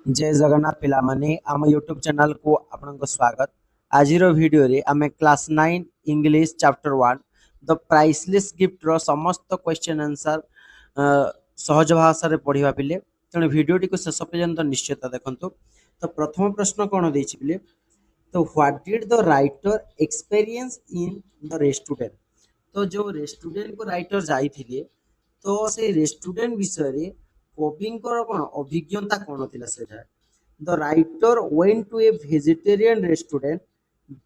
जय जगन्नाथ पिला माने आम यूट्यूब चैनल को आपन स्वागत। आज वीडियो रे आमे class 9 English chapter 1 the priceless gift रो समस्त क्वेश्चन आंसर सहज भाषा रे पढ़िबा पिले तेणु वीडियो टी को शेष पर्यंत निश्चित देखंतु। तो प्रथम प्रश्न कोन देछि पिले, तो what did the writer experience in the restaurant. तो जो रेस्टोरेंट को राइटर जाइथिले तो से रेस्टोरेंट विषय रे कविंकर कोन अभिज्ञता कोन थिला सेटा। The writer went to a vegetarian restaurant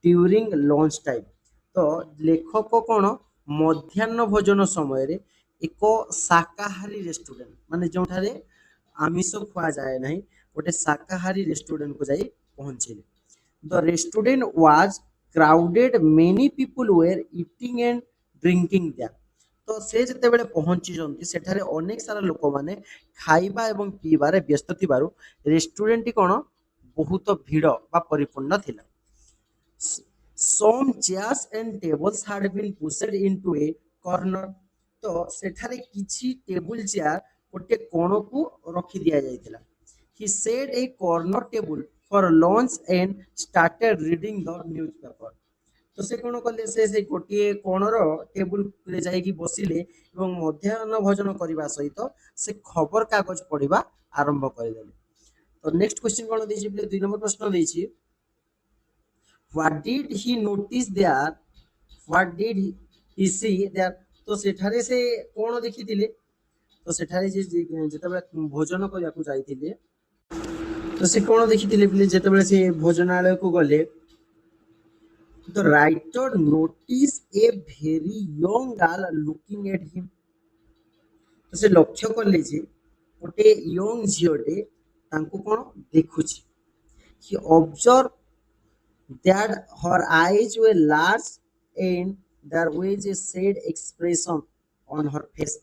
during lunch time. तो लेखक कोन मध्याह्न भोजन समय रे एक शाकाहारी रेस्टोरेंट माने जोठारे आमिष खुआ जाए नहीं गोटे शाकाहारी रेस्टोरेंट को जाई पहुंचे। The restaurant was crowded, many people were eating and drinking there। तो से ଯେତେବେଳେ ପହଞ୍ଚିଛନ୍ତି ସେଠାରେ ଅନେକ ସାରା ଲୋକମାନେ ଖାଇବା ଏବଂ ପିଇବାରେ ବ୍ୟସ୍ତ ଥିବାରୁ ରେଷ୍ଟୁରାଣ୍ଟଟି କ'ଣ ବହୁତ ଭିଡ଼ ବା ପରିପୂର୍ଣ୍ଣ ଥିଲା। Some chairs and tables had been pushed into a corner। ତ ସେଠାରେ କିଛି ଟେବୁଲ ଚେୟାର ଗୋଟେ କୋଣକୁ ରଖି ଦିଆଯାଇଥିଲା। He set a corner table for lunch and started reading the newspaper। ତ ସେ କ'ଣ କଲେ, ସେ ଗୋଟିଏ କୋଣର ଟେବୁଲରେ ଯାଇକି ବସିଲେ ଏବଂ ମଧ୍ୟାହ୍ନ ଭୋଜନ କରିବା ସହିତ ସେ ଖବର କାଗଜ ପଢିବା ଆରମ୍ଭ କରିଦେଲେ। ତ ନେକ୍ସଟ କ୍ୱେଶ୍ଚନ କ'ଣ ଦେଇଛି, 2 ନମ୍ବର ପ୍ରଶ୍ନ ଦେଇଛି, what did he notice there, what did he see there। ତ ସେଠାରେ ସେ କ'ଣ ଦେଖିଥିଲେ, ତ ସେଠାରେ ଯେତେବେଳେ ଭୋଜନ କରିବାକୁ ଯାଇଥିଲେ ତ ସେ କ'ଣ ଦେଖିଥିଲେ ପିଲେ, ଯେତେବେଳେ ସେ ଭୋଜନାଳୟକୁ ଗଲେ the writer noticed a very young girl looking at him। ତ ସେ ଲକ୍ଷ୍ୟ କଲେ ଯେ ଗୋଟେ ୟଙ୍ଗ ଝିଅଟେ ତାଙ୍କୁ କ'ଣ ଦେଖୁଛି। he observed that her eyes were large and there was a sad expression on her face।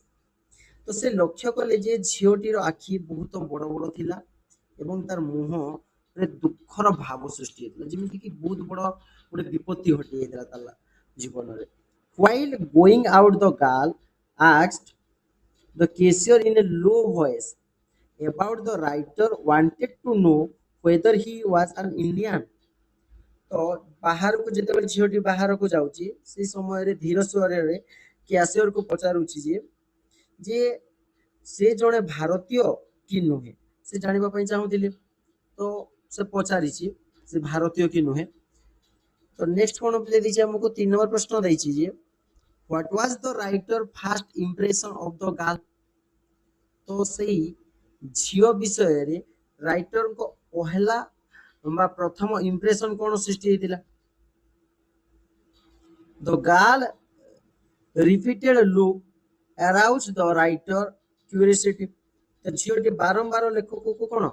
ତ ସେ ଲକ୍ଷ୍ୟ କଲେ ଯେ ଝିଅଟିର ଆଖି ବହୁତ ବଡ଼ ବଡ଼ ଥିଲା ଏବଂ ତାର ମୁହଁରେ ଦୁଃଖର ଭାବ ସୃଷ୍ଟି ହେଇଥିଲା, ଯେମିତିକି ବହୁତ ବଡ଼ ଗୋଟେ ବିପତ୍ତି ଘଟି ଯାଇଥିଲା ତାର ଜୀବନରେ। While going out the girl asked the cashier in a low voice about the writer wanted to know whether he was an Indian। ତ ବାହାରକୁ ଯେତେବେଳେ ଝିଅଟି ବାହାରକୁ ଯାଉଛି ସେ ସମୟରେ ଧୀର ସ୍ୱରରେ କ୍ୟାସିୟରକୁ ପଚାରୁଛି ଯେ ସେ ଜଣେ ଭାରତୀୟ କି ନୁହେଁ, ସେ ଜାଣିବା ପାଇଁ ଚାହୁଁଥିଲେ। ତ ସେ ପଚାରିଛି ସେ ଭାରତୀୟ କି ନୁହେଁ। ତ ନେକ୍ସଟ କ'ଣ ଦେଇଛି ଆମକୁ, 3 ନମ୍ବର ପ୍ରଶ୍ନ ଦେଇଛି ଯେ what was the writer first impression of the girl। ତ ସେଇ ଝିଅ ବିଷୟରେ ରାଇଟରଙ୍କ ପହଲା ବା ପ୍ରଥମ ଇମ୍ପ୍ରେସନ କ'ଣ ସୃଷ୍ଟି ହେଇଥିଲା। the girl repeated look aroused the writer curiosity। ତ ଝିଅଟି ବାରମ୍ବାର ଲେଖକକୁ କ'ଣ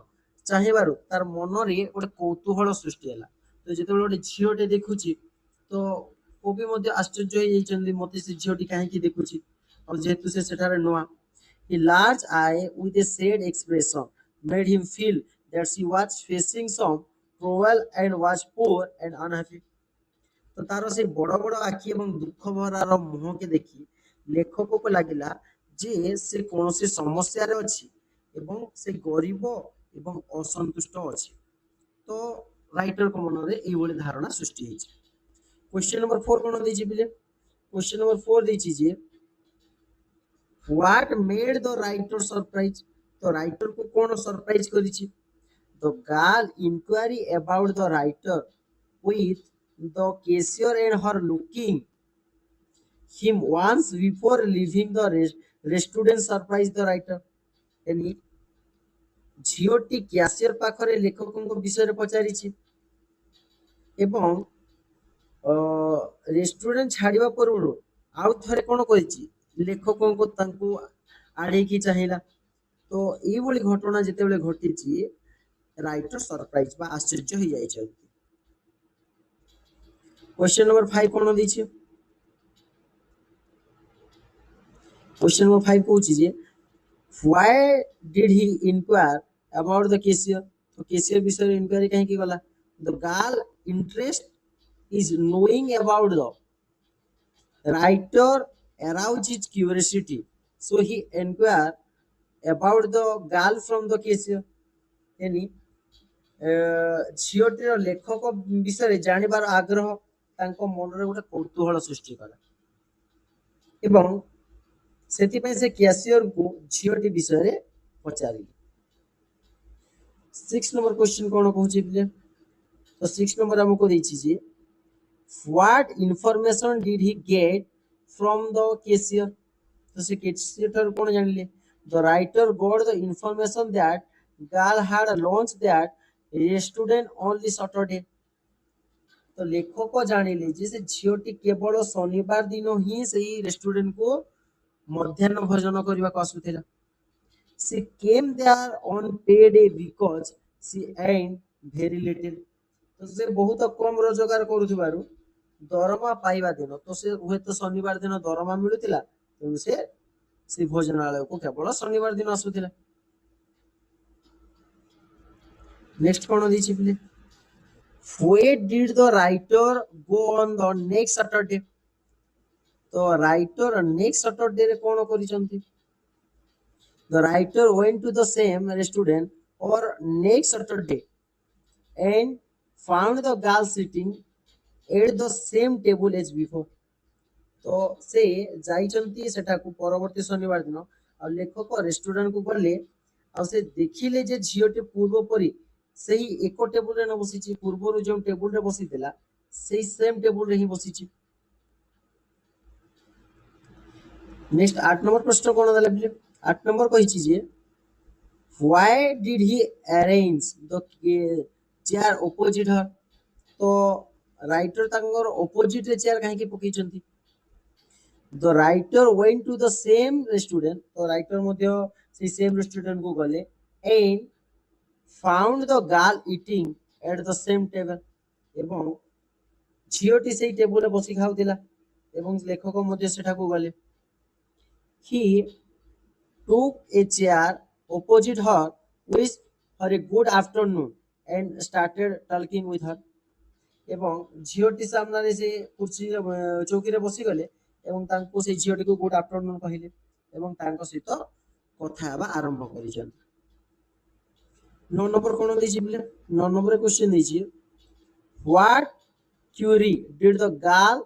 ଚାହିଁବାରୁ ତାର ମନରେ ଗୋଟେ କୌତୂହଳ ସୃଷ୍ଟି ହେଲା। ତ ଯେତେବେଳେ ଗୋଟେ ଝିଅଟେ ଦେଖୁଛି ତ କବି ମଧ୍ୟ ଆଶ୍ଚର୍ଯ୍ୟ ହେଇଯାଇଛନ୍ତି, ମତେ ସେ ଝିଅଟି କାହିଁକି ଦେଖୁଛି, ଆଉ ଯେହେତୁ ସେ ସେଠାରେ ନୂଆ। A large eye with a sad expression made him feel that she was facing some trouble and was poor and unhappy। ତ ତାର ସେ ବଡ଼ ବଡ଼ ଆଖି ଏବଂ ଦୁଃଖ ଭରାର ମୁହଁକେ ଦେଖି ଲେଖକକୁ ଲାଗିଲା ଯେ ସେ କୌଣସି ସମସ୍ୟାରେ ଅଛି ଏବଂ ସେ ଗରିବ ଏବଂ ଅସନ୍ତୁଷ୍ଟ ଅଛି। ତ ରାଇଟରଙ୍କ ମନରେ ଏଇଭଳି ଧାରଣା ସୃଷ୍ଟି ହେଇଛି। କ୍ୱେଶ୍ଚନ ନମ୍ବର 4 କ'ଣ ଦେଇଛି ପିଲେ, କ୍ୱେଶ୍ଚନ ନମ୍ବର 4 ଦେଇଛି ଯେ what made the writer surprise। ତ ରାଇଟରକୁ କ'ଣ ସରପ୍ରାଇଜ କରିଛି। the girl inquiry about the writer with the cashier and her looking him once before leaving the restaurant surprised the writer। यानी ଝିଅଟି କ୍ୟାସିୟର ପାଖରେ ଲେଖକଙ୍କ ବିଷୟରେ ପଚାରିଛି ଏବଂ ରେଷ୍ଟୁରାଣ୍ଟ ଛାଡ଼ିବା ପୂର୍ବରୁ ଆଉ ଥରେ କ'ଣ କରିଛି, ଲେଖକଙ୍କୁ ତାଙ୍କୁ ଆଡ଼େଇକି ଚାହିଁଲା। ତ ଏଇଭଳି ଘଟଣା ଯେତେବେଳେ ଘଟିଛି ରାଇଟର ସରପ୍ରାଇଜ ବା ଆଶ୍ଚର୍ଯ୍ୟ ହେଇଯାଇଛନ୍ତି। क्वेश्चन नंबर 5 କ'ଣ ଦେଇଛି, क्वेश्चन नंबर 5 କହୁଛି ଯେ why did he inquire about the cashier। ତ cashier ବିଷୟରେ ଇନକ୍ୱାରି କାହିଁକି ଗଲା। the girl interest is knowing about the writer aroused his curiosity, so he inquired about the girl from the cashier। यानी ଝିଅଟିର ଲେଖକ ବିଷୟରେ ଜାଣିବାର ଆଗ୍ରହ ତାଙ୍କ ମନରେ ଗୋଟେ କୌତୁହଳ ସୃଷ୍ଟି କଲା ଏବଂ ସେଥିପାଇଁ ସେ କ୍ୟାସିୟରକୁ ଝିଅଟି ବିଷୟରେ ପଚାରିଲେ। 6 नंबर क्वेश्चन कौन कହୁଛି ପିଲେ? तो 6 नंबर हमको ଦେଇଛି ଯେ what information did he get from the cashier? तो से cashier ଠାରୁ କଣ ଜାଣିଲେ? The writer got the information that girl had launched that restaurant only Saturday. तो लेखक ଜାଣିଲେ ଯେ ସେ ଝିଅଟି କେବଳ ଶନିବାର ଦିନ ହିଁ ସେଇ ରେଷ୍ଟୁରାଣ୍ଟ କୁ ମଧ୍ୟାହ୍ନ ଭୋଜନ କରିବାକୁ ଆସୁଥିଲା। She came there on payday because she earned very little. तो ସେ ବହୁତ କମ ରୋଜଗାର କରୁଥିବାରୁ ଦରମା ପାଇବା ଦିନ ତ ସେ ହୁଏତ ଶନିବାର ଦିନ ଦରମା ମିଳୁଥିଲା ତେଣୁ ସେ ଭୋଜନାଳୟକୁ କେବଳ ଶନିବାର ଦିନ ଆସୁଥିଲା। ନେକ୍ସଟ କଣ ଦେଇଛି ପିଲେ? Where did the writer go on the next Saturday? तो ରାଇଟର ନେକ୍ସଟ ସଟରଡେ ରେ କଣ କରିଛନ୍ତି? The writer went to the same restaurant or next Saturday and found the girl sitting at the same table as before. तो से ଯାଇଛନ୍ତି ସେଠାକୁ ପରବର୍ତ୍ତୀ ଶନିବାର ଦିନ ଆଉ ଲେଖକ ରେଷ୍ଟୁରାଣ୍ଟ କୁ ଗଲେ ଆଉ ସେ ଦେଖିଲେ ଯେ ଝିଅଟି ପୂର୍ବ ପରି ସେହି ଏକ ଟେବୁଲରେ ନ ବସିଛି, ପୂର୍ବରୁ ଯେଉଁ ଟେବୁଲରେ ବସିଥିଲା ସେଇ ସେମ୍ ଟେବୁଲରେ ହିଁ ବସିଛି। नेक्स्ट 8 नंबर प्रश्न कौन देला पिले? 8 नंबर कहिछि जे why did he arrange the chair opposite her? तो राइटर तांगर opposite रे chair काहे की पकेइचंती? The writer went to the same restaurant, तो राइटर मध्य से सेम रेस्टोरेंट को गले and found the girl eating at the same table ଏବଂ ଝିଅଟି ସେଇ ଟେବୁଲରେ ବସି ଖାଉଥିଲା ଏବଂ ଲେଖକ ମଧ୍ୟ ସେଠାକୁ ଗଲେ। He took a chair opposite her, wished her a good afternoon and started talking with her. ଏବଂ ଝିଅଟି ସାମ୍ନାରେ ସେ କୁର୍ଚୀ ଚୌକିରେ ବସିଗଲେ ଏବଂ ତାଙ୍କୁ ସେ ଝିଅଟିକୁ ଗୁଡ୍ ଆଫ୍ଟରନୁନ କହିଲେ ଏବଂ ତାଙ୍କ ସହିତ କଥା ହେବା ଆରମ୍ଭ କରିଛନ୍ତି। 9 ନମ୍ବର କଣ ଦେଇଛି ପିଲେ? 9 ନମ୍ବର କ୍ୱେଶ୍ଚନ ଦେଇଛି what query did the girl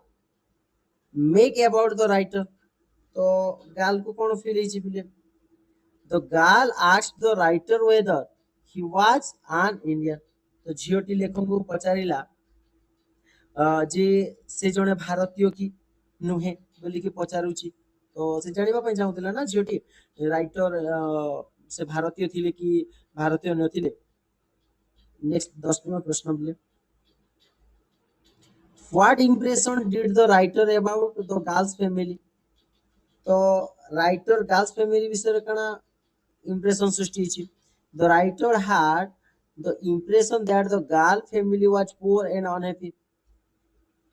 make about the writer? तो गाल को कौन फील ହେଇଛି ପିଲେ? The girl asked the writer whether he was an Indian. तो ଝିଅଟି ଲେଖକଙ୍କୁ ପଚାରିଲା ଯେ ସେ ଜଣେ ଭାରତୀୟ କି ନୁହେଁ ବୋଲିକି ପଚାରୁଛି। ତ ସେ ଜାଣିବା ପାଇଁ ଚାହୁଁଥିଲା ନା ଝିଅଟି ରାଇଟର ସେ ଭାରତୀୟ ଥିଲେ କି ଭାରତୀୟ ନଥିଲେ। ନେକ୍ସଟ 10 ନମ୍ବର ପ୍ରଶ୍ନ ପିଲେ what impression did the writer about the girl's family? तो राइटर गर्ल्स फैमिली विषय कणा इंप्रेशन सृष्टि होची। The writer had the impression that the girl family was poor and unhappy.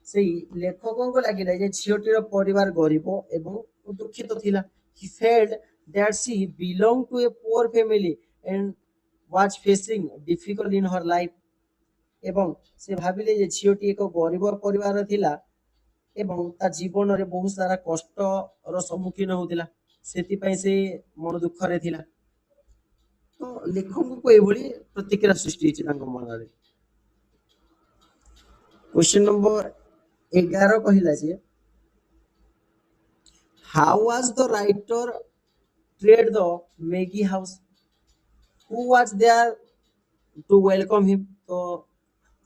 ସେଇ ଲେଖକଙ୍କୁ ଲାଗିଲା ଯେ ଝିଅଟିର ପରିବାର ଗରିବ ଏବଂ ଦୁଃଖିତ ଥିଲା। He felt that she belonged to a poor family and was facing difficult in her life. ଏବଂ ସେ ଭାବିଲେ ଯେ ଝିଅଟି ଏକ ଗରିବ ପରିବାର ଥିଲା ଏବଂ ତା ଜୀବନରେ ବହୁତ ସାରା କଷ୍ଟର ସମ୍ମୁଖୀନ ହଉଥିଲା, ସେଥିପାଇଁ ସେ ମନ ଦୁଃଖରେ ଥିଲା। ତ ଲେଖକଙ୍କୁ ଏଭଳି ପ୍ରତିକ୍ରିୟା ସୃଷ୍ଟି ହେଇଛି ତାଙ୍କ ମନରେ। क्वेश्चन नंबर 11 କହିଲା ଯେ how was the writer treat the Maggie house? Who was there to welcome him? तो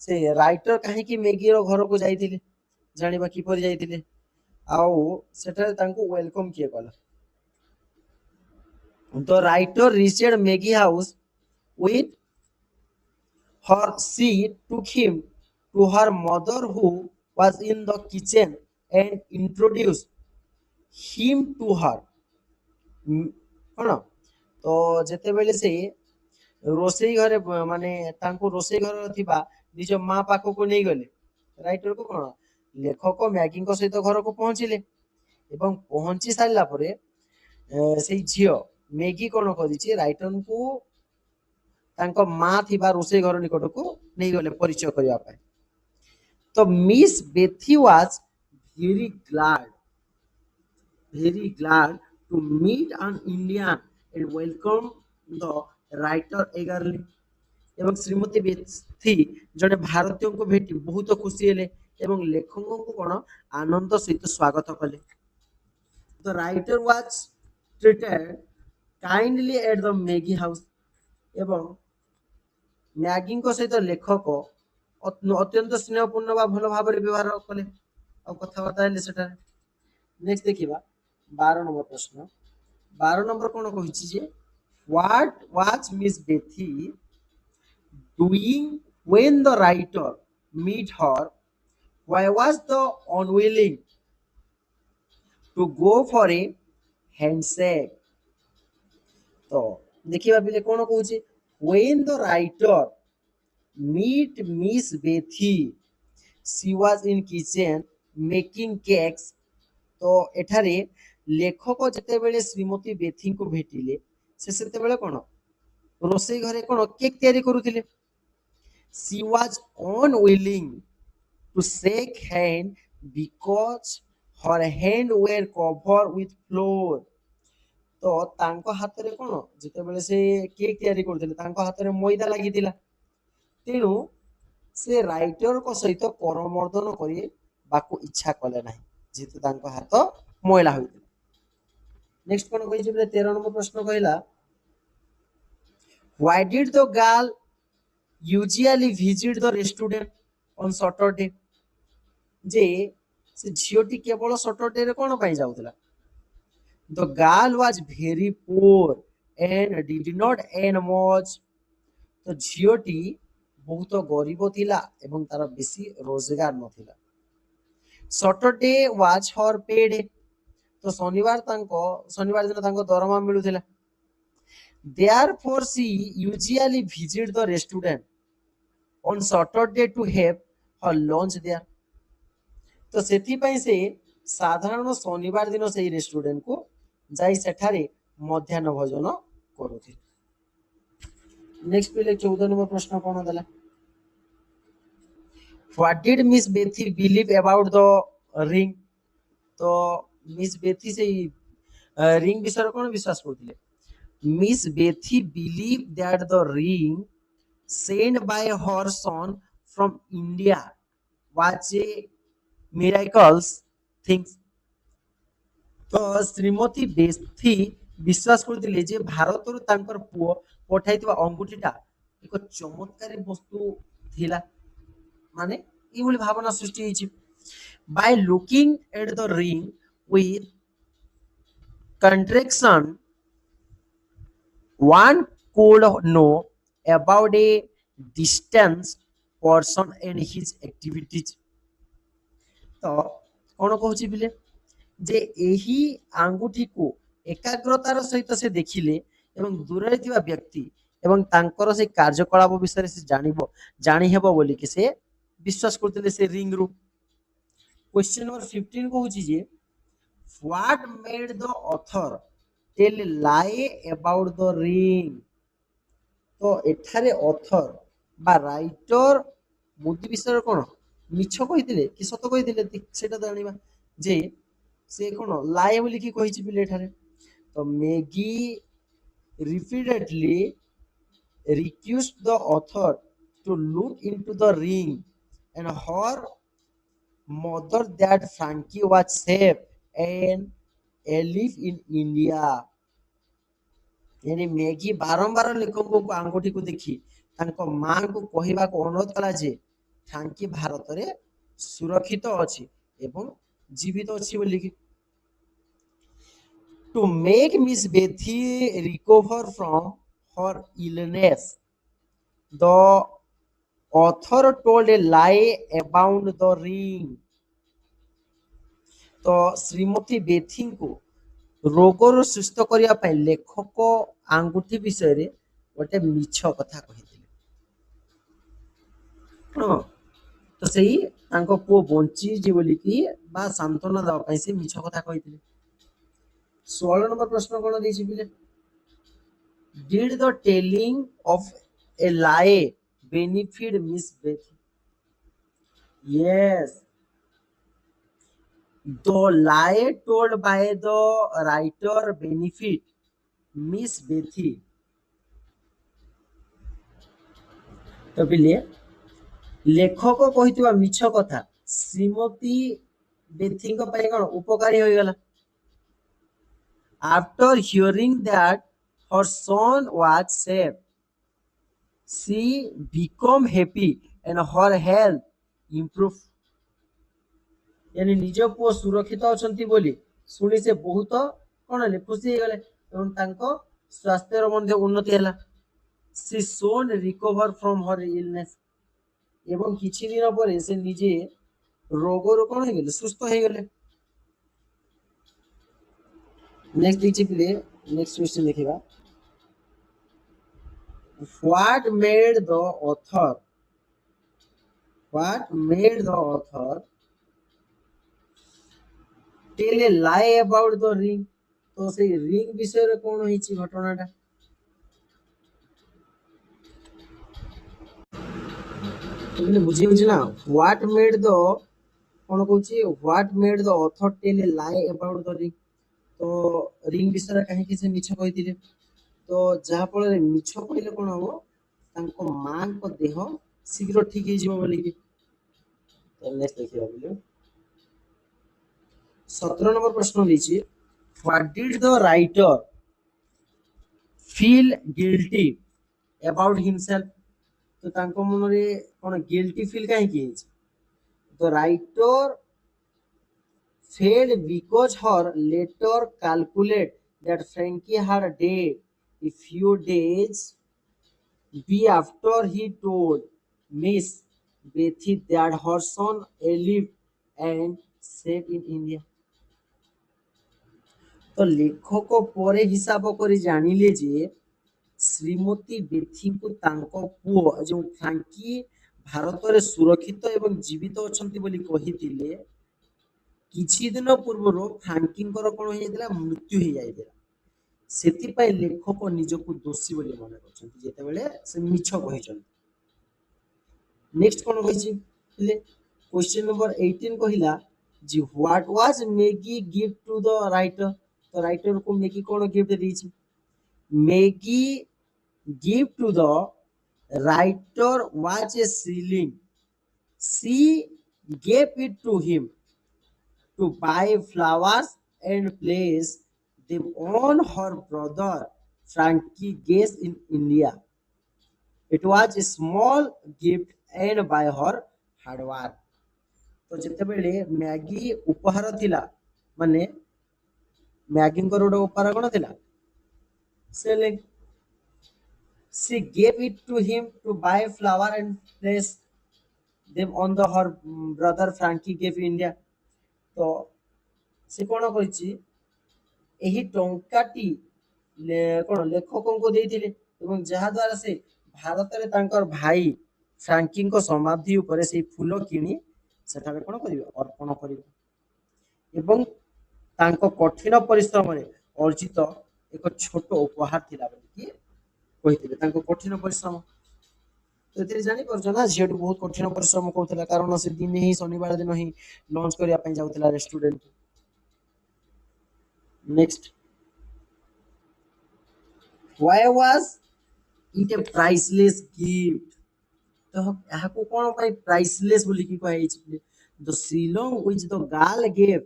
से राइटर काहेकि मैगीर घरକୁ ଯାଇଥିଲେ, ଜାଣିବା କିପରି ଯାଇଥିଲେ ଆଉ ସେଠାରେ ତାଙ୍କୁ ୱେଲକମ୍ କିଏ କଲା? The writer reached Maggie house with her. She took him to her mother who was in the kitchen and introduced him to her. କଣ ତ ଯେତେବେଳେ ସେ ରୋଷେଇ ଘରେ ମାନେ ତାଙ୍କୁ ରୋଷେଇ ଘର ଥିବା ନିଜ ମା ପାଖକୁ ନେଇଗଲେ, ରାଇଟରକୁ କଣ ଲେଖକ ମ୍ୟାଗିଙ୍କ ସହିତ ଘରକୁ ପହଞ୍ଚିଲେ ଏବଂ ପହଞ୍ଚି ସାରିଲା ପରେ ସେଇ ଝିଅ ମ୍ୟାଗି କଣ କରିଛି ରାଇଟରଙ୍କୁ ତାଙ୍କ ମା ଥିବା ରୋଷେଇ ଘର ନିକଟକୁ ନେଇଗଲେ ପରିଚୟ କରିବା ପାଇଁ। ତ miss ବେଥି was very glad to meet an Indian and welcome the writer eagerly. ଏବଂ ଶ୍ରୀମତୀ ବେଥି ଜଣେ ଭାରତୀୟଙ୍କୁ ଭେଟି ବହୁତ ଖୁସି ହେଲେ ଏବଂ ଲେଖକଙ୍କୁ କଣ ଆନନ୍ଦ ସହିତ ସ୍ୱାଗତ କଲେ। The writer was treated kindly at the Maggie house ଏବଂ ମ୍ୟାଗିଙ୍କ ସହିତ ଲେଖକ ଅତ୍ୟନ୍ତ ସ୍ନେହପୂର୍ଣ୍ଣ ବା ଭଲ ଭାବରେ ବ୍ୟବହାର କଲେ ଆଉ କଥାବାର୍ତ୍ତା ହେଲେ ସେଠାରେ। ନେକ୍ସଟ ଦେଖିବା 12 ନମ୍ବର ପ୍ରଶ୍ନ। 12 ନମ୍ବର କଣ କହିଛି ଯେ what was Miss Bethy doing when the writer meet her? Why was the unwilling to go for a handshake? तो देखिए पिले कौन कहूँ when the writer meet Miss Bethy she was in kitchen making cakes। तो एठारे लेखक जेतेबेले श्रीमती बेथी को भेटिले से सेतेबेले कोन रोसई घरे कोन केक तयारी करूथिले। she was unwilling to shake hand because her hand were covered with flour। तो तांको हातरे कोन जेतेबेले से केक तयारी करथिले तांको हातरे मैदा लागितिला तेणु से राइटर को सहित करमर्दन करी बाकू इच्छा कले नाही जेतु तांको हाथ मैला होइतिला। नेक्स्ट कोन कहि जे 13 नंबर प्रश्न कहला why did the girl usually visit the restaurant on Saturday? जे से झियोटी केवल सैटरडे रे कोन पई जाउतला। The girl was very poor and did not earn much। तो झियोटी बहुत गरीब थिला एवं तार बेसी रोजगार नथिला। सैटरडे वाज हर पे डे। तो शनिवार दिन तांको दरमा मिलुथिला। Therefore she usually visit the restaurant on Saturday to have her lunch there। तो सेथि पई से साधारण शनिवार दिन से रेस्टोरेंट को जाई सेठारे मध्याह्न भोजन करूथि। नेक्स्ट पेले 14 नंबर प्रश्न कोन देला What did Miss Bethy believe about the ring? तो मिस बेथी से रिंग विषय कोन विश्वास करथिले। Miss बेथी believed that the ring sent by her son from India was a miraculous thing। तो श्रीमती बेथी विश्वास करथिले जे भारतरु तांकर पुओ पठाइतबा अंगुठीटा एक चमत्कारी वस्तु थिला माने ई बोली भावना सृष्टि होइछि। By looking at the ring with contraction one could know about a distant person and his activities। तो कौन कहूँ पिले जे एही आंगुठी को एकाग्रतार सहित से देखिले एवं दूर थिबा व्यक्ति एवं तांकर से कार्यकलाप विषय से जानी हेबो बोली कि से विश्वास करथिले से रिंग रू। क्वेश्चन नंबर 15 कहूँ जे what made the author tell a lie about the ring? तो एठारे ऑथर बा राइटर बुद्धि विषय कोन मिछ कहिथिले कि सत कहिथिले सेटा जानिबा जे से कोन लाई बोली कि कहिछि पिले एठारे। तो Maggi repeatedly requested the author to look into the ring and her mother that Frankie was safe and alive in India। यानी मैगी बारंबार लेखकों को आंगुठी को देखी तांको मां को कहबा को अनुरोध कला जे फ्रांकी भारत रे सुरक्षित अछि एवं जीवित अछि बोली कि। To make Miss Bethy recover from her illness the author told a lie about the ring। तो श्रीमती बेथी को रोगर सुस्थ करिया पय लेखक आंगुठी विषय रे गोटे मिछ कथा कहिथिले। तो सही तांको पुओ बंची जे बोली कि बा सांत्वना दवा पय से मिछ कथा कहिथिले। 16 नंबर प्रश्न कोन देछि पिले Did the telling of a lie benefit Miss Bethy? Yes, the lie told by the writer benefit Miss Bethy। तो पिले लेखक कहितबा मिछ कथा श्रीमती बेथी कौन उपकारी हो गला after hearing that her son was saved she become happy and her health improved यानी निज पुओ सुरक्षित अछंती बोली सुनी से बहुत कौन हेले खुशी हो गले एवं तांको स्वास्थ्यर मध्य उन्नति ହେଲା she soon recover from her illness एवं किछि दिन परे से निजे रोगरो कौन हो गले सुस्थ हो गले नेक्स्ट देखि पिले नेक्स्ट क्वेश्चन देखिबा what made the author tell a lie about the ring तो से रिंग विषय रे कोन होईची घटनाटा तुमने बुझी बुझी ना what made the कोन कहूची what made the author tell a lie about the ring तो रिंग विषय रे काहे कि से मिछ कहिथिले तो जहा फल मिछ कहले कोन हो तांको मां को देह शीघ्र ठीक हे जीव बोली कि तो नेक्स्ट देखिबा बोलियो 17 नंबर प्रश्न लीजिए what did the writer feel guilty about himself तो तांको मन रे कोन गिल्टी फील काहे कि the writer failed because her later calculate that Frankie had died a few days be after he told Miss Bethy that her son lived and safe in India तो लेखक परे हिसाब करी जानिले जे श्रीमती बेथी को तांको पुओ जो फ्रांकी भारत रे सुरक्षित एवं जीवित अछंती बोली कहिथिले किछि दिन पूर्व फ्रांकिंकर कोन हो जाइतिला मृत्यु हो जाइतिला सेति पय लेखक निजको दोषी बोली माने करछंती जेते बेले से मिछ कहिछंती नेक्स्ट कोन कहिछि ले क्वेश्चन नंबर 18 कहिला जी what was Maggie gift to the writer तो राइटर को मैगी कोन गिफ्ट देछि Maggie gift to the writer was a shilling she gave it to him to buy flowers and place them on her brother Frankie guest in India. It was a small gift and by her hard work. तो जेतेबेले Maggi उपहार थिला माने Maggi को road उपहार कोन थिला selling she gave it to him to buy flower and place them on the her brother Frankie gave India. तो से कोन करिछि एही टंकाटी कोन लेखकों को देइथिले एवं जहा द्वारा से भारत रे तांकर भाई फ्रांकी को समाधि ऊपर से फूल किनी सेठारे कोन करिवे अर्पण करिवे एवं तांको कठिन परिश्रम रे अर्जित एक छोट उपहार थिला बोली कि कहिथिले तांको कठिन परिश्रम तो एते जानि परछ ना जेटु बहुत कठिन परिश्रम करथिला कारण से दिन ही शनिवार दिन ही लॉन्च करिया पय जाउथिला restaurant next why was it a priceless gift तो यहाँ को कौन पाई priceless बोली की कहे छी the shillong which the girl gave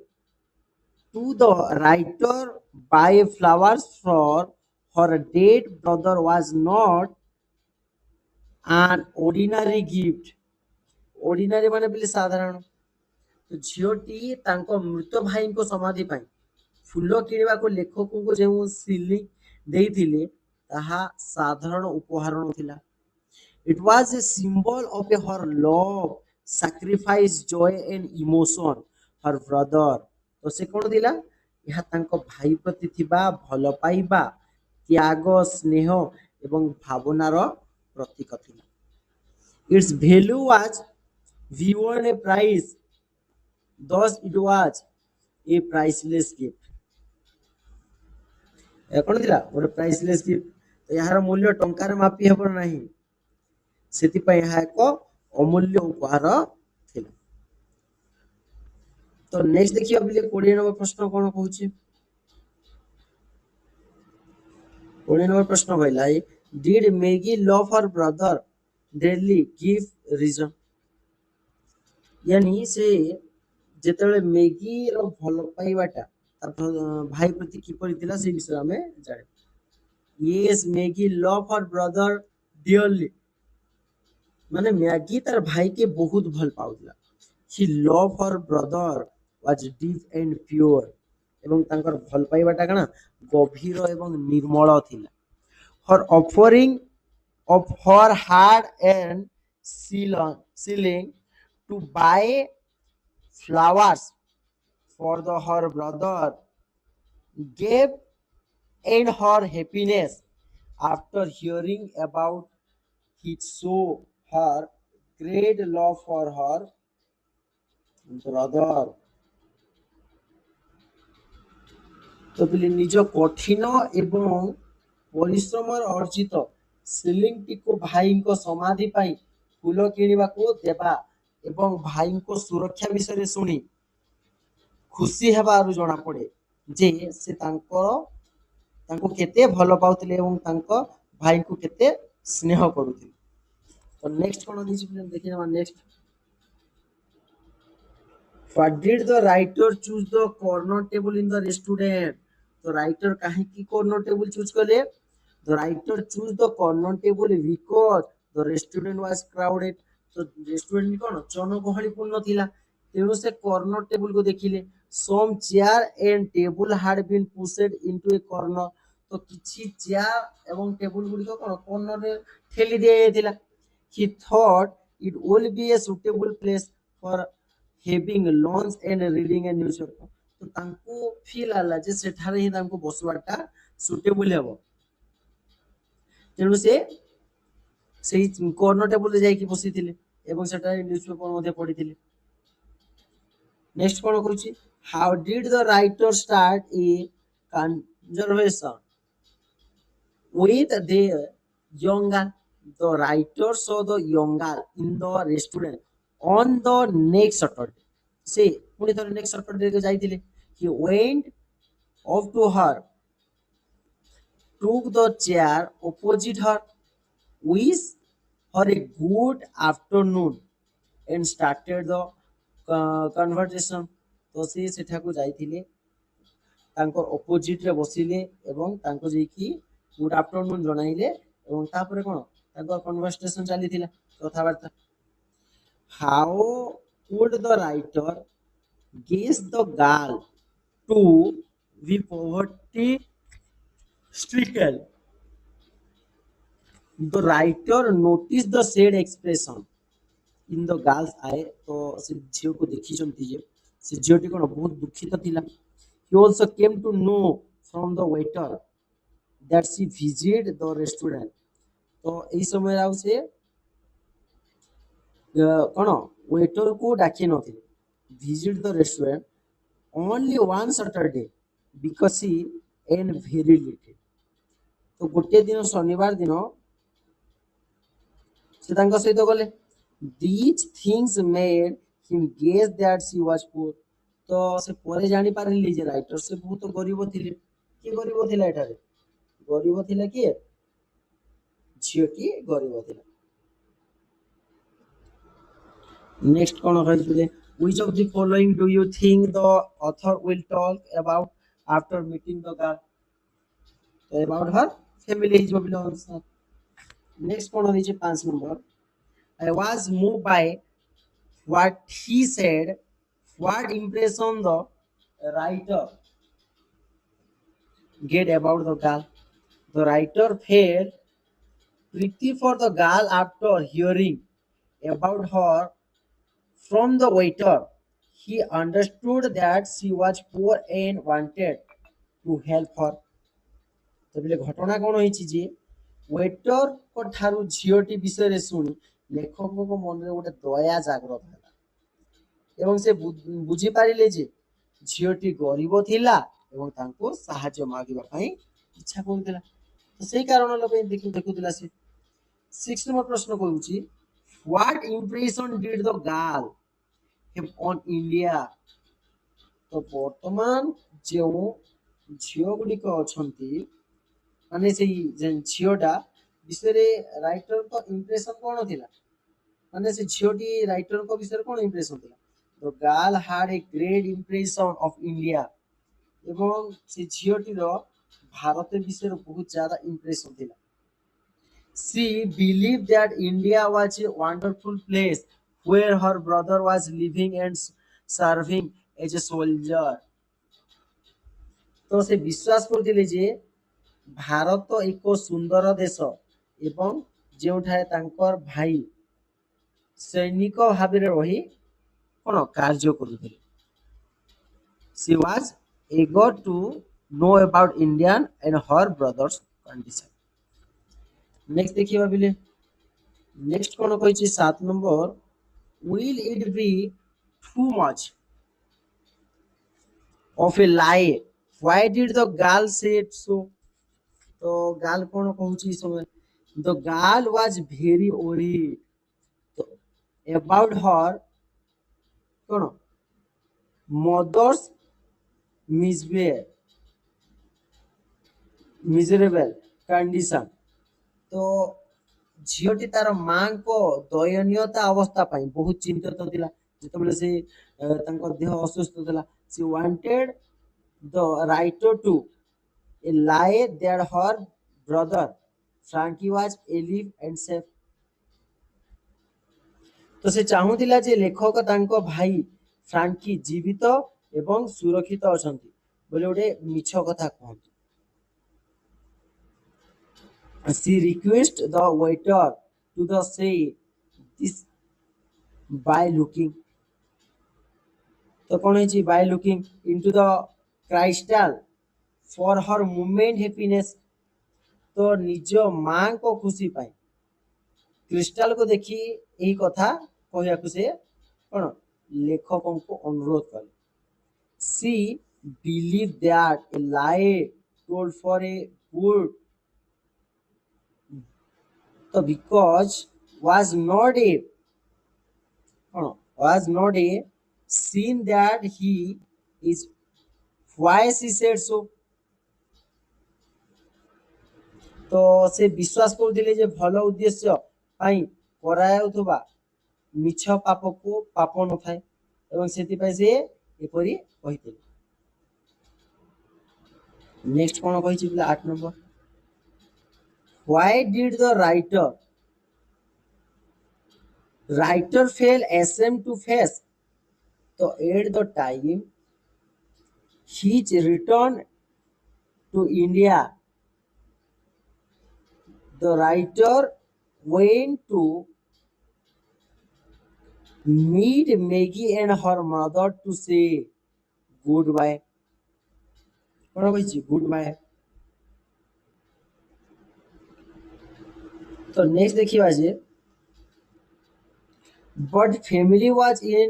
to the writer by flowers for her dead brother was not an ordinary gift ordinary माने बोले साधारण तो झियोटी तांको मृत भाई को समाधि पाई फूल किणवा को लेखक को जो सिली देइथिले ताहा साधारण उपहार नथिला it was a symbol of her love sacrifice joy and emotion her brother तो से कोन दिला यहा तांको भाई प्रति थिबा भलो पाइबा त्याग स्नेह एवं भावनार प्रतीक थिला its value was beyond a price thus it was a priceless gift कोन दिला गोटे प्राइसलेस गिफ्ट तो यार मूल्य टंकार मापी हेबर नाही सेति पय यहा एक अमूल्य उपहार थिला तो नेक्स्ट देखियो बिले 20 नंबर प्रश्न कोन कहूची 20 नंबर प्रश्न कहला did Maggi love her brother daily give reason यानी से ଯେତେବେଳେ ମ୍ୟାଗିର ଭଲ ପାଇବାଟା ତା ଭାଇ ପ୍ରତି କିପରି ଥିଲା ସେ ବିଷୟରେ ଆମେ ଜାଣିବା। yes Maggi love her brother dearly ମାନେ ମ୍ୟାଗି ତାର ଭାଇକେ ବହୁତ ଭଲ ପାଉଥିଲା। she love her brother was deep and pure ଏବଂ ତାଙ୍କର ଭଲ ପାଇବାଟା କଣ ଗଭୀର ଏବଂ ନିର୍ମଳ ଥିଲା। her offering of her hard and ceiling to buy flowers for her brother gave in her happiness after hearing about it show her great love for her brother ତ ପିଲେ ନିଜ କଠିନ ଏବଂ ପରିଶ୍ରମର ଅର୍ଜିତ ସିଲିଂଟିକୁ ଭାଇଙ୍କ ସମାଧି ପାଇଁ ଫୁଲ କିଣିବାକୁ ଦେବା ଏବଂ ଭାଇଙ୍କ ସୁରକ୍ଷା ବିଷୟରେ ଶୁଣି ଖୁସି ହେବାରୁ ଜଣାପଡ଼େ ଯେ ସେ ତାଙ୍କୁ କେତେ ଭଲ ପାଉଥିଲେ ଏବଂ ତାଙ୍କ ଭାଇଙ୍କୁ କେତେ ସ୍ନେହ କରୁଥିଲେ। ତ ନେକ୍ସଟ କଣ ଦେଇଛି ଦେଖିନେବା next What did the writer choose the corner table in the restaurant? तो writer काहे corner table choose कले? The writer choose the corner table because the restaurant was crowded. तो restaurant कौन जनगहली पूर्ण थिला तेणु से corner table को देखिले some chair and table had been pushed into a corner तो किछि chair एवं table गुडी को corner रे ठेली दिया जायतिला। He thought it would be a suitable place for having lunch and reading a newspaper तो तांको फील आला जे सेठारे ही तांको बसवाटा सुटेबल हेबो तेणु से सेही कॉर्नर टेबल रे जाई बसिथिले एवं सेठारे न्यूज़पेपर मध्ये पढिथिले। नेक्स्ट कोन कहूची how did the writer start a conversation with the young girl the writer saw the young girl in the restaurant on the next Saturday से पुणी थोड़े नेक्स्ट सैटरडे को जाइथिले he went up to her took the chair opposite her wished her a good afternoon and started the conversation तो से सेठाକୁ ଯାଇଥିଲେ ତାଙ୍କ opposite ରେ ବସିଲେ ଏବଂ ତାଙ୍କୁ ଯାଇକି ଗୁଡ ଆଫ୍ଟରନୁନ ଜଣାଇଲେ ଏବଂ ତାପରେ କଣ ତାଙ୍କ କନଭରସେସନ ଚାଲିଥିଲା କଥାବାର୍ତ୍ତା। ହାଉ would the writer guess the girl to be poverty stricken? The writer noticed the sad expression in the girl's eye तो से झियो को देखिचंती जे से झियोटी कोन बहुत दुखित थिला। He also came to know from the waiter that she visited the restaurant तो एई समय आउ से कोन waiter को डाकी नथिले visit the restaurant only one Saturday because she earned very little तो गोटे दिन शनिवार दिन से तांका सहित गले these things made him guess that she was poor तो से परे जानी पारिली जे राइटर से बहुत गरीब थिले के गरीब थिला एठारे गरीब थिला के झियोटी गरीब थिला। नेक्स्ट कोन कहले which of the following do you think the author will talk about after meeting the girl about her family is belongs next कोन दिजे 5 नंबर I was moved by what he said what impression the writer get about the girl the writer felt pity for the girl after hearing about her from the waiter he understood that she was poor and wanted to help her तो बेले घटना कोन होईची जे waiter को थारु झियोटी विषय रे सुनी लेखक को मन रे गोटे दया जागृत होला एवं से बुझी पारिले जे झियोटी गरीब थिला एवं तांको सहाय्य मागिबा पई इच्छा करथिला तो सेही कारण लगे देखुथिला से 6 नंबर प्रश्न कहूची what impression did the girl have on India तो वर्तमान जो झियो गुडी को अछंती माने से झियोटा विषय राइटर को इंप्रेशन कौन थिला माने से झियोटी राइटर को विषय कौन इंप्रेशन थिला the girl had a great impression of India एवं से झियोटी रो भारत विषय बहुत ज्यादा इंप्रेशन थिला she believed that India was a wonderful place where her brother was living and serving as a soldier तो से विश्वास करथिले जे भारत एक सुंदर देश एवं ଯେଉଁଠାରେ ତାଙ୍କର ଭାଇ ସୈନିକ ଭାବରେ ରହି କ'ଣ କାର୍ଯ୍ୟ କରୁଥିଲେ she was eager to know about Indian and her brother's condition next देखिए बिले नेक्स्ट କ'ଣ କହିଛି 7 number will it be too much of a lie why did the girl say it so तो girl କ'ଣ କହୁଛି ସମୟ the girl was very worried तो about her କ'ଣ mother's miserable condition तो ଝିଅଟି ତାର ମାଙ୍କ ଦୟନୀୟତା ଅବସ୍ଥା ପାଇଁ ବହୁତ ଚିନ୍ତିତ ଥିଲା ଯେତେବେଳେ ସେ ତାଙ୍କ ଦେହ ଅସୁସ୍ଥ ଥିଲା she wanted the writer to lie that her brother Frankie was alive and safe तो ସେ ଚାହୁଁଥିଲା ଯେ ଲେଖକ ତାଙ୍କ ଭାଇ ଫ୍ରାଙ୍କି ଜୀବିତ ଏବଂ ସୁରକ୍ଷିତ ଅଛନ୍ତି ବୋଲି ଗୋଟେ ମିଛ କଥା କୁହନ୍ତି she requested the waiter to the say this by looking तो कौन है by looking into the crystal for her moment happiness तो निज मां को खुशी पाए क्रिस्टाल को देखी यही कथा कहया से कौन लेखकों को अनुरोध कले she believed that a lie told for a good तो because was not a sin that he is why she said so तो से विश्वास करथिले जे भलो उद्देश्य पई करायाउथबा मिछ पाप को पाप न थाए एवं सेति पई से एपरी कहिथिले नेक्स्ट कोन कहिछि बिला 8 number why did the writer feel ashamed to face तो at the time his return to India the writer went to meet Maggie and her mother to say goodbye कोन कहिछि goodbye तो नेक्स्ट देखिए जे but family was in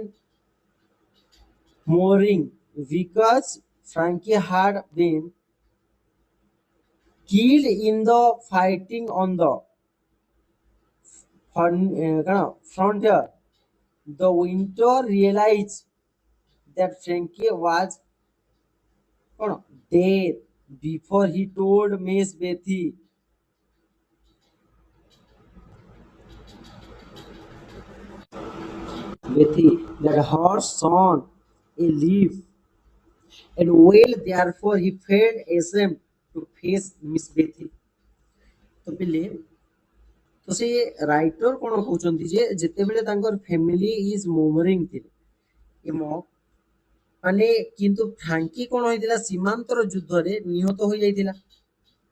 mourning because Frankie had been killed in the fighting on the frontier the winter realized that Frankie was dead before he told Miss Betty that her son a leaf and well therefore he felt ashamed to face Miss Betty तो पिले तो से writer कोन कहउचंती जे जेतेबेले तांकर family is मोमरिंग थिले ammo माने किंतु Frankie कोन होइतिला सीमांतर युद्ध रे निहत होई जाइतिला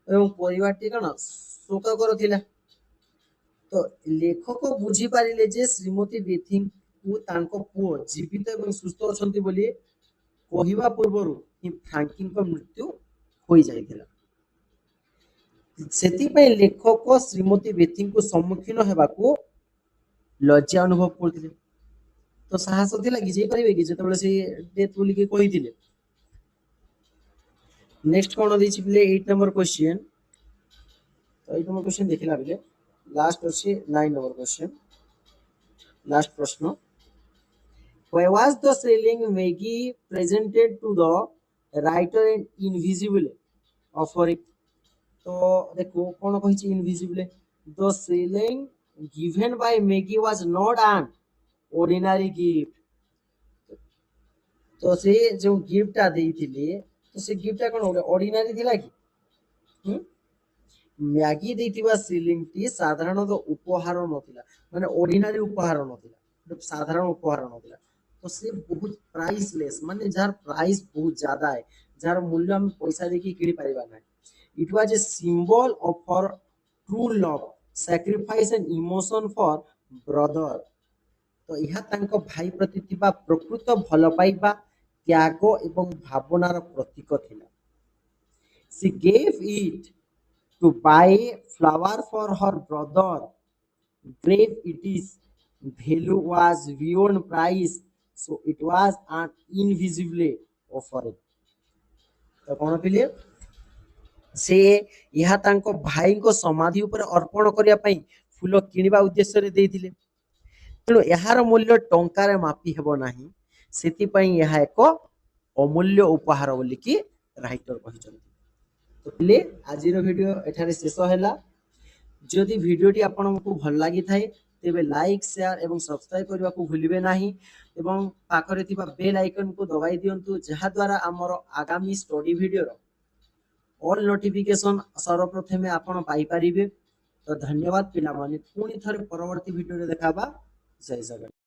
एवं परिवारटी कोन शोक करथिला तो लेखक बुझी पारिले जे श्रीमती बेथी को तांको पुओ जीवित एवं सुस्थ अछंती बोली कहिबा पूर्वरु हि फ्रांकी को मृत्यु होई जाइतिला सेति पय लेखक श्रीमती बेथी को सम्मुखीन हेबाकू लज्जा अनुभव करथिले तो साहस थिला कि जे परिबे कि जेतेबेले से डेथ बोली के कहिथिले नेक्स्ट कोन दैछि बिले 8 नंबर क्वेश्चन तो 8 नंबर क्वेश्चन देखिला बिले लास्ट अछि 9 नंबर क्वेश्चन लास्ट प्रश्न why was the selling Maggie presented to the writer and invisible offering तो देखो कोन कहिछि invisible The shilling given by Maggie was not an ordinary gift. तो से जो गिफ्टटा ଦେଇଥିଲେ तो से गिफ्टटा कोन ऑर्डिनरी थिला कि ହୁଁ? ମ୍ୟାଗି ଦେଇଥିବା ସିଲିଂଟି ସାଧାରଣତଃ ଉପହାର ନଥିଲା ମାନେ ଅର୍ଡିନାରୀ ଉପହାର ନଥିଲା ଗୋଟେ ସାଧାରଣ ଉପହାର ନଥିଲା ତ ସେ ବହୁତ ପ୍ରାଇସଲେସ୍ ମାନେ ଯାହାର ପ୍ରାଇସ୍ ବହୁତ ज्यादा है ଯାହାର ମୂଲ୍ୟ ଆମେ ପଇସା ଦେଇକି କିଣି ପାରିବା ନାହିଁ it was a symbol of for true love sacrifice and emotion for brother ତ ଏହା ତାଙ୍କ ଭାଇ ପ୍ରତି ଥିବା ପ୍ରକୃତ ଭଲ ପାଇବା ତ୍ୟାଗ ଏବଂ ଭାବନାର ପ୍ରତୀକ ଥିଲା she gave it to buy flower for her brother. Great it is. Value was beyond price. So it was an invisible offering. ତ କଣ ପିଲେ ସେ ଏହା ତାଙ୍କ ଭାଇଙ୍କ ସମାଧି ଉପରେ ଅର୍ପଣ କରିବା ପାଇଁ ଫୁଲ କିଣିବା ଉଦ୍ଦେଶ୍ୟରେ ଦେଇଥିଲେ ତେଣୁ ଏହାର ମୂଲ୍ୟ ଟଙ୍କାରେ ମାପି ହେବ ନାହିଁ ସେଥିପାଇଁ ଏହା ଏକ ଅମୂଲ୍ୟ ଉପହାର ବୋଲିକି ରାଇଟର କହିଛନ୍ତି ତ ପିଲେ ଆଜିର ଭିଡ଼ିଓ ଏଠାରେ ଶେଷ ହେଲା ଯଦି ଭିଡ଼ିଓଟି ଆପଣଙ୍କୁ ଭଲ ଲାଗିଥାଏ ତେବେ ଲାଇକ୍ ସେୟାର ଏବଂ ସବସ୍କ୍ରାଇବ୍ କରିବାକୁ ଭୁଲିବେ ନାହିଁ ଏବଂ ପାଖରେ ଥିବା ବେଲ୍ ଆଇକନକୁ ଦବାଇ ଦିଅନ୍ତୁ ଯାହାଦ୍ୱାରା ଆମର ଆଗାମୀ ଷ୍ଟଡି ଭିଡ଼ିଓର ଅଲ୍ ନୋଟିଫିକେସନ୍ ସର୍ବପ୍ରଥମେ ଆପଣ ପାଇପାରିବେ ତ ଧନ୍ୟବାଦ ପିଲାମାନେ ପୁଣି ଥରେ ପରବର୍ତ୍ତୀ ଭିଡ଼ିଓରେ ଦେଖାବା ଜୟ ଜଗନ୍ନାଥ।